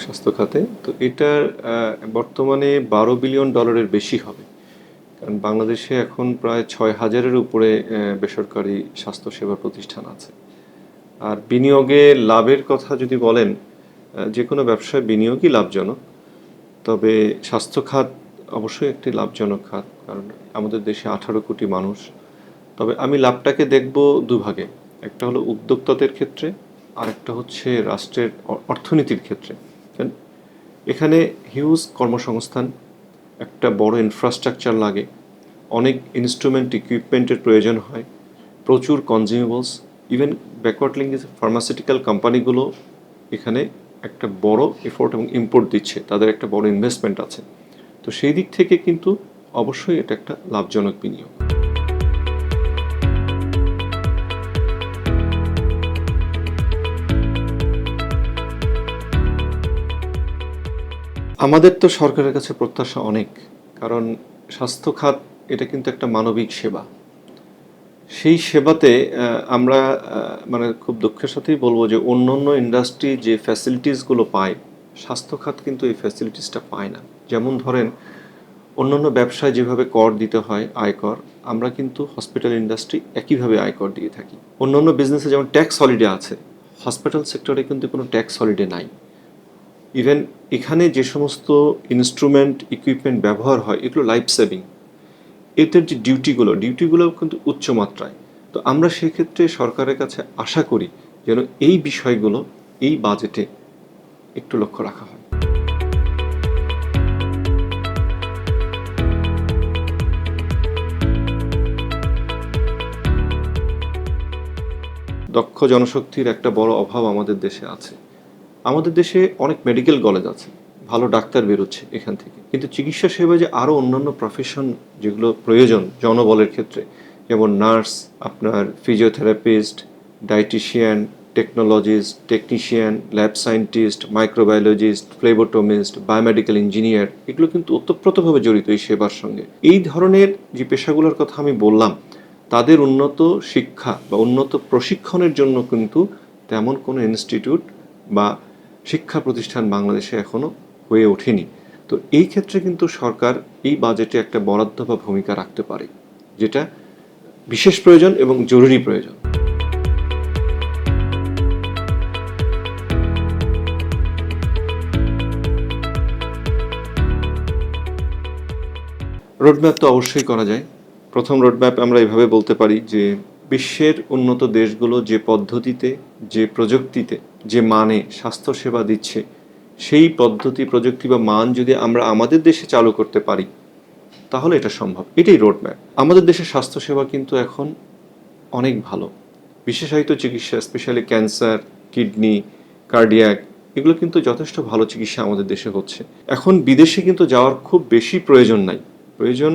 স্বাস্থ্য খাতে। তো এটার বর্তমানে $12 বিলিয়ন বেশি হবে। কারণ বাংলাদেশে এখন প্রায় 6,000-এর উপরে বেসরকারি স্বাস্থ্যসেবা প্রতিষ্ঠান আছে। আর বিনিয়োগে লাভের কথা যদি বলেন, যে কোনো ব্যবসায় বিনিয়োগই লাভজনক। তবে স্বাস্থ্য খাত অবশ্যই একটি লাভজনক খাত, কারণ আমাদের দেশে 18 কোটি মানুষ। তবে আমি লাভটাকে দেখব দুভাগে। একটা হলো উদ্যোক্তাদের ক্ষেত্রে, আর একটা হচ্ছে রাষ্ট্রের অর্থনীতির ক্ষেত্রে। কারণ এখানে হিউজ কর্মসংস্থান, একটা বড় ইনফ্রাস্ট্রাকচার লাগে, অনেক ইনস্ট্রুমেন্ট ইকুইপমেন্টের প্রয়োজন হয়, প্রচুর কনজিউমেবলস, ইভেন ব্যাকওয়ার্ড লিঙ্কেজ ফার্মাসিউটিক্যাল কোম্পানিগুলো এখানে একটা বড় এফোর্ট এবং ইম্পোর্ট দিচ্ছে, তাদের একটা বড় ইনভেস্টমেন্ট আছে। তো সেই দিক থেকে কিন্তু অবশ্যই এটা একটা লাভজনক বিনিয়োগ। আমাদের তো সরকারের কাছে প্রত্যাশা অনেক, কারণ স্বাস্থ্য খাত এটা কিন্তু একটা মানবিক সেবা। সেই সেবাতে আমরা মানে খুব দুঃখের সাথেই বলবো যে অন্য ইন্ডাস্ট্রি যে ফ্যাসিলিটিসগুলো পায়, স্বাস্থ্য খাত কিন্তু এই ফ্যাসিলিটিসটা পায় না। যেমন ধরেন, অন্যান্য ব্যবসায় যেভাবে কর দিতে হয় আয়কর, আমরা কিন্তু হসপিটাল ইন্ডাস্ট্রি একইভাবে আয়কর দিয়ে থাকি। অন্যান্য বিজনেসে যেমন ট্যাক্স হলিডে আছে, হসপিটাল সেক্টরে কিন্তু কোনো ট্যাক্স হলিডে নাই। ইভেন এখানে যে সমস্ত ইনস্ট্রুমেন্ট ইকুইপমেন্ট ব্যবহার হয়, এগুলো লাইফ সেভিং। এটার যে ডিউটিগুলো কিন্তু উচ্চমাত্রায়। তো আমরা সেক্ষেত্রে সরকারের কাছে আশা করি যেন এই বিষয়গুলো এই বাজেটে একটু লক্ষ্য রাখা হয়। দক্ষ জনশক্তির একটা বড় অভাব আমাদের দেশে আছে। আমাদের দেশে অনেক মেডিকেল কলেজ আছে, ভালো ডাক্তার বেরোচ্ছে এখান থেকে, কিন্তু চিকিৎসা সেবায় যে আরও অন্যান্য প্রফেশন যেগুলো প্রয়োজন জনবলের ক্ষেত্রে, যেমন নার্স, আপনার physiotherapist, dietician, technologist, technician, lab scientist, microbiologist, phlebotomist, biomedical engineer, এগুলো কিন্তু ওতপ্রোতভাবে জড়িত এই সেবার সঙ্গে। এই ধরনের যে পেশাগুলোর কথা আমি বললাম, তাদের উন্নত শিক্ষা বা উন্নত প্রশিক্ষণের জন্য কিন্তু তেমন কোনো ইনস্টিটিউট বা শিক্ষা প্রতিষ্ঠান বাংলাদেশে এখনও হয়ে ওঠেনি। তো এই ক্ষেত্রে কিন্তু সরকার এই বাজেটে একটা বরাদ্দ বা ভূমিকা রাখতে পারে, যেটা বিশেষ প্রয়োজন এবং জরুরি প্রয়োজন। রোডম্যাপ তো অবশ্যই করা যায়। প্রথম রোডম্যাপ আমরা এভাবে বলতে পারি যে বিশ্বের উন্নত দেশগুলো যে পদ্ধতিতে, যে প্রযুক্তিতে, যে মানে স্বাস্থ্যসেবা দিচ্ছে, সেই পদ্ধতি, প্রযুক্তি বা মান যদি আমরা আমাদের দেশে চালু করতে পারি, তাহলে এটা সম্ভব। এটাই রোডম্যাপ। আমাদের দেশের স্বাস্থ্যসেবা কিন্তু এখন অনেক ভালো। বিশেষায়িত চিকিৎসা, স্পেশালি ক্যান্সার, কিডনি, কার্ডিয়াক, এগুলো কিন্তু যথেষ্ট ভালো চিকিৎসা আমাদের দেশে হচ্ছে। এখন বিদেশে কিন্তু যাওয়ার খুব বেশি প্রয়োজন নাই। প্রয়োজন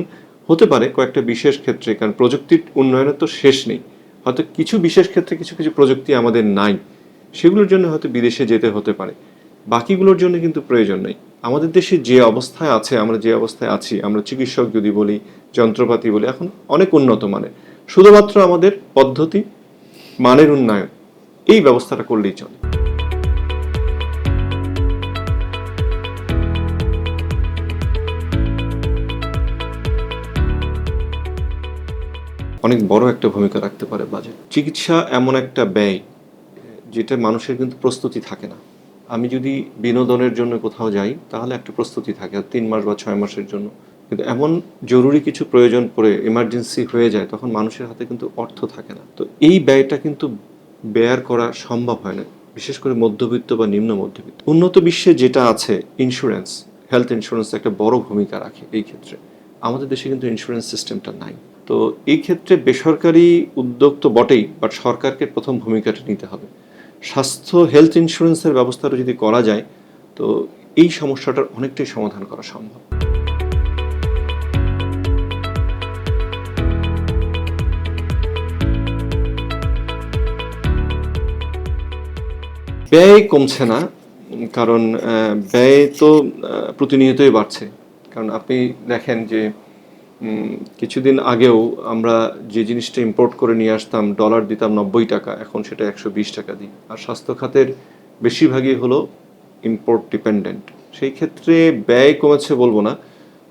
হতে পারে কয়েকটা বিশেষ ক্ষেত্রে, কারণ প্রযুক্তির উন্নয়নের তো শেষ নেই। হয়তো কিছু বিশেষ ক্ষেত্রে কিছু প্রযুক্তি আমাদের নাই, সেগুলোর জন্য হয়তো বিদেশে যেতে হতে পারে। বাকিগুলোর জন্য কিন্তু প্রয়োজন নেই। আমাদের দেশে যে অবস্থায় আছে, আমরা যে অবস্থায় আছি, আমরা চিকিৎসক যদি বলি, যন্ত্রপাতি বলি, এখন অনেক উন্নত মানের। শুধুমাত্র আমাদের পদ্ধতি, মানের উন্নয়ন, এই ব্যবস্থাটা করলেই চলে। অনেক বড় একটা ভূমিকা রাখতে পারে বাজেট। চিকিৎসা এমন একটা ব্যয় যেটা মানুষের কিন্তু প্রস্তুতি থাকে না। আমি যদি বিনোদনের জন্য কোথাও যাই, তাহলে একটা প্রস্তুতি থাকে 3 মাস বা 6 মাসের জন্য। কিন্তু এমন জরুরি কিছু প্রয়োজন পড়ে, এমার্জেন্সি হয়ে যায়, তখন মানুষের হাতে কিন্তু অর্থ থাকে না। তো এই ব্যয়টা কিন্তু বেয়ার করা সম্ভব হয় না, বিশেষ করে মধ্যবিত্ত বা নিম্ন মধ্যবিত্ত। উন্নত বিশ্বে যেটা আছে, ইন্স্যুরেন্স, হেলথ ইন্স্যুরেন্স একটা বড় ভূমিকা রাখে এই ক্ষেত্রে। আমাদের দেশে কিন্তু ইন্স্যুরেন্স সিস্টেমটা নাই। তো এই ক্ষেত্রে বেসরকারি উদ্যোগ তো বটেই, বাট সরকারকে প্রথম ভূমিকাটা নিতে হবে। স্বাস্থ্য হেলথ ইন্স্যুরেন্সের ব্যবস্থাটা যদি করা যায়, তো এই সমস্যাটার অনেকটাই সমাধান করা সম্ভব। ব্যয় কমছে না, কারণ ব্যয় তো প্রতিনিয়তই বাড়ছে। কারণ আপনি দেখেন যে কিছুদিন আগেও আমরা যে জিনিসটা ইম্পোর্ট করে নিয়ে আসতাম, ডলার দিতাম 90 টাকা, এখন সেটা 120 টাকা দিই। আর স্বাস্থ্য খাতের বেশিরভাগই হলো ইম্পোর্ট ডিপেন্ডেন্ট। সেই ক্ষেত্রে ব্যয় কমেছে বলবো না,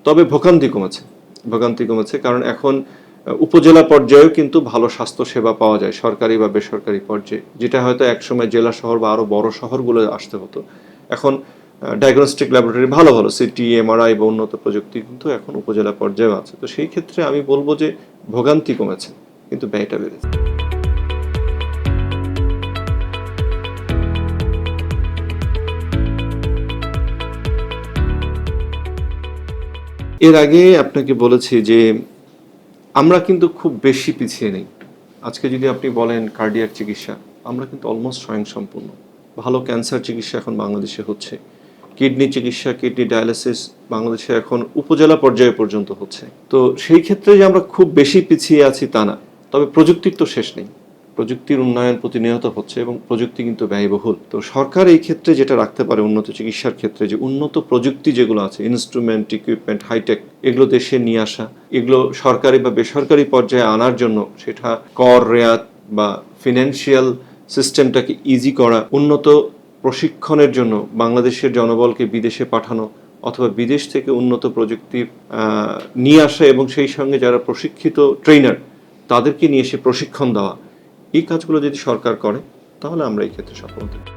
তবে ভোগান্তি কমেছে কারণ এখন উপজেলা পর্যায়েও কিন্তু ভালো স্বাস্থ্যসেবা পাওয়া যায় সরকারি বা বেসরকারি পর্যায়ে, যেটা হয়তো একসময় জেলা শহর বা আরও বড় শহরগুলো আসতে হতো। এখন ডায়াগনস্টিক ল্যাবরেটরি ভালো সিটি, এমআরআই বা উন্নত প্রযুক্তি কিন্তু এখন উপজেলা পর্যায়েও আছে। তো সেই ক্ষেত্রে আমি বলবো যে ভোগান্তি কমেছে কিন্তু ব্যয়টা বেড়েছে। এর আগে আপনাকে বলেছি যে আমরা কিন্তু খুব বেশি পিছিয়ে নেই। আজকে যদি আপনি বলেন কার্ডিয়াক চিকিৎসা, আমরা কিন্তু অলমোস্ট স্বয়ংসম্পূর্ণ। ভালো ক্যান্সার চিকিৎসা এখন বাংলাদেশে হচ্ছে, কিডনি চিকিৎসা, কিডনি ডায়ালিসিস বাংলাদেশে এখন উপজেলা পর্যায়ে পর্যন্ত হচ্ছে। তো সেই ক্ষেত্রে যে আমরা খুব বেশি পিছিয়ে আছি তা না, তবে প্রযুক্তির তো শেষ নেই। প্রযুক্তির উন্নয়ন প্রতিনিয়ত হচ্ছে এবং প্রযুক্তি কিন্তু ব্যয়বহুল। তো সরকার এই ক্ষেত্রে যেটা রাখতে পারে উন্নত চিকিৎসার ক্ষেত্রে, যে উন্নত প্রযুক্তি যেগুলো আছে, ইনস্ট্রুমেন্ট, ইকুইপমেন্ট, হাইটেক, এগুলো দেশে নিয়ে আসা, এগুলো সরকারি বা বেসরকারি পর্যায়ে আনার জন্য সেটা কর রেয়াত বা ফিনান্সিয়াল সিস্টেমটাকে ইজি করা, উন্নত প্রশিক্ষণের জন্য বাংলাদেশের জনবলকে বিদেশে পাঠানো অথবা বিদেশ থেকে উন্নত প্রযুক্তি নিয়ে আসা এবং সেই সঙ্গে যারা প্রশিক্ষিত ট্রেনার তাদেরকে নিয়ে এসে প্রশিক্ষণ দেওয়া, এই কাজগুলো যদি সরকার করে তাহলে আমরা এই ক্ষেত্রে সফল হতে পারি।